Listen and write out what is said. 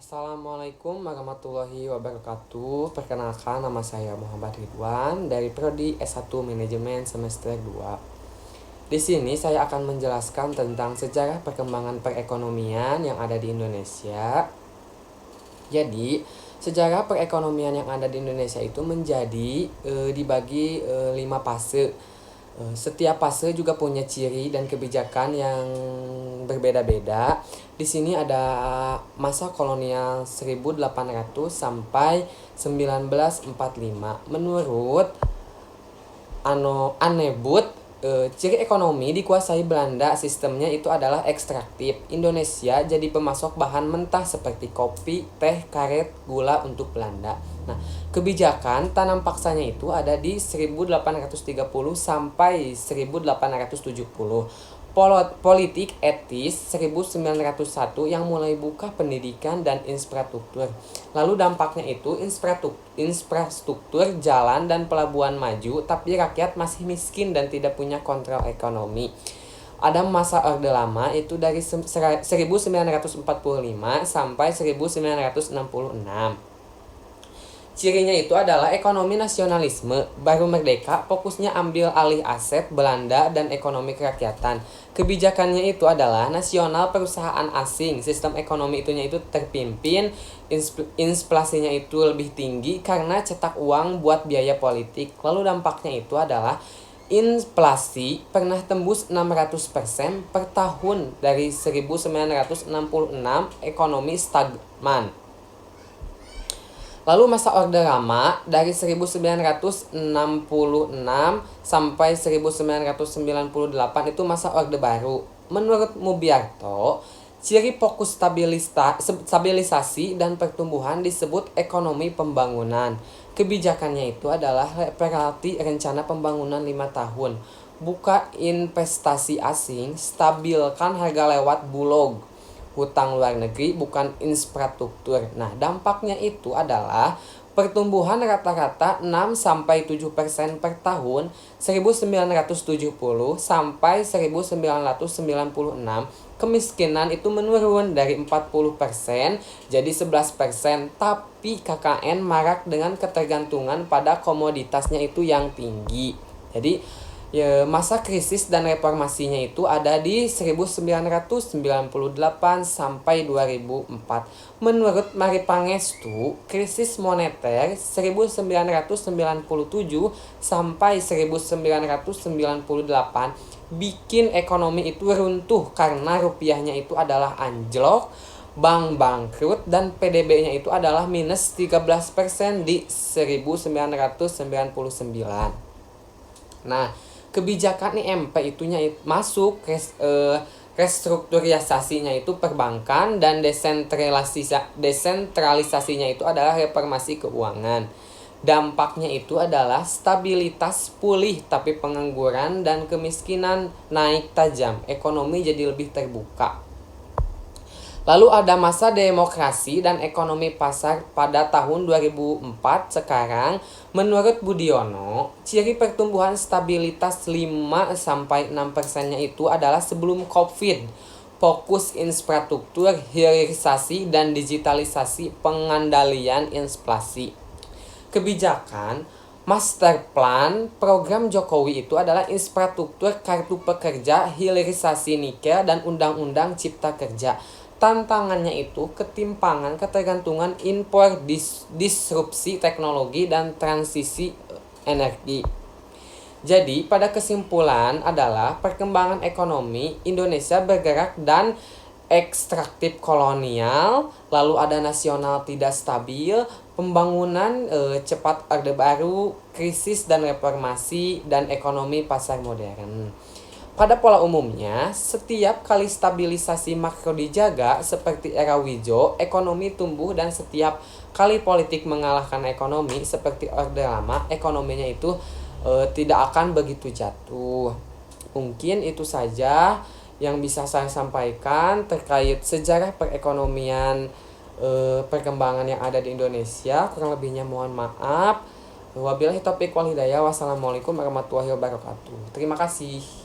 Assalamualaikum warahmatullahi wabarakatuh. Perkenalkan, nama saya Muhammad Ridwan dari Prodi S1 Manajemen semester 2. Di sini saya akan menjelaskan tentang sejarah perkembangan perekonomian yang ada di Indonesia. Jadi, sejarah perekonomian yang ada di Indonesia itu menjadi dibagi 5 fase. Setiap fase juga punya ciri dan kebijakan yang berbeda-beda. Di sini ada masa kolonial 1800 sampai 1945. Menurut Annebut, ciri ekonomi dikuasai Belanda, sistemnya itu adalah ekstraktif. Indonesia jadi pemasok bahan mentah seperti kopi, teh, karet, gula untuk Belanda. Nah, kebijakan tanam paksanya itu ada di 1830 sampai 1870. Politik etis 1901 yang mulai buka pendidikan dan infrastruktur. Lalu dampaknya itu infrastruktur jalan dan pelabuhan maju, tapi rakyat masih miskin dan tidak punya kontrol ekonomi. Ada masa Orde Lama itu dari 1945 sampai 1966. Cirinya itu adalah ekonomi nasionalisme, baru merdeka, fokusnya ambil alih aset Belanda dan ekonomi kerakyatan. Kebijakannya itu adalah nasional perusahaan asing, sistem ekonomi itunya itu terpimpin, inflasinya itu lebih tinggi karena cetak uang buat biaya politik. Lalu dampaknya itu adalah inflasi pernah tembus 600% per tahun dari 1966, ekonomi stagnan. Lalu masa Orde Lama dari 1966 sampai 1998 itu masa Orde Baru. Menurut Mubiarto, ciri fokus stabilisasi dan pertumbuhan disebut ekonomi pembangunan. Kebijakannya itu adalah reparasi rencana pembangunan 5 tahun. Buka investasi asing, stabilkan harga lewat bulog. Hutang luar negeri bukan infrastruktur. Nah, dampaknya itu adalah pertumbuhan rata-rata 6-7% per tahun 1970 sampai 1996. Kemiskinan itu menurun dari 40% jadi 11%, tapi KKN marak dengan ketergantungan pada komoditasnya itu yang tinggi. Jadi masa krisis dan reformasinya itu ada di 1998 sampai 2004. Menurut Mari Pangestu, krisis moneter 1997 sampai 1998 bikin ekonomi itu runtuh karena rupiahnya itu adalah anjlok, bank bangkrut, dan PDB-nya itu adalah minus 13% di 1999. Nah, kebijakan IMP itunya masuk restrukturisasinya itu perbankan, dan desentralisasinya itu adalah reformasi keuangan. Dampaknya itu adalah stabilitas pulih tapi pengangguran dan kemiskinan naik tajam. Ekonomi jadi lebih terbuka. Lalu ada masa demokrasi dan ekonomi pasar pada tahun 2004 sekarang. Menurut Budiono, ciri pertumbuhan stabilitas 5-6%-nya itu adalah sebelum Covid. Fokus infrastruktur, hilirisasi, dan digitalisasi pengendalian inflasi. Kebijakan Master Plan program Jokowi itu adalah infrastruktur, kartu pekerja, hilirisasi nikel, dan undang-undang cipta kerja. Tantangannya itu ketimpangan, ketergantungan impor, disrupsi teknologi, dan transisi energi. Jadi pada kesimpulan adalah perkembangan ekonomi Indonesia bergerak dan ekstraktif kolonial, lalu ada nasional tidak stabil, pembangunan cepat Orde Baru, krisis dan reformasi, dan ekonomi pasar modern. Pada pola umumnya, setiap kali stabilisasi makro dijaga seperti era Wijo, ekonomi tumbuh, dan setiap kali politik mengalahkan ekonomi seperti Orde Lama, ekonominya itu tidak akan begitu jatuh. Mungkin itu saja yang bisa saya sampaikan terkait sejarah perekonomian perkembangan yang ada di Indonesia. Kurang lebihnya mohon maaf. Wabillahi taufiq wal hidayah. Wassalamualaikum warahmatullahi wabarakatuh. Terima kasih.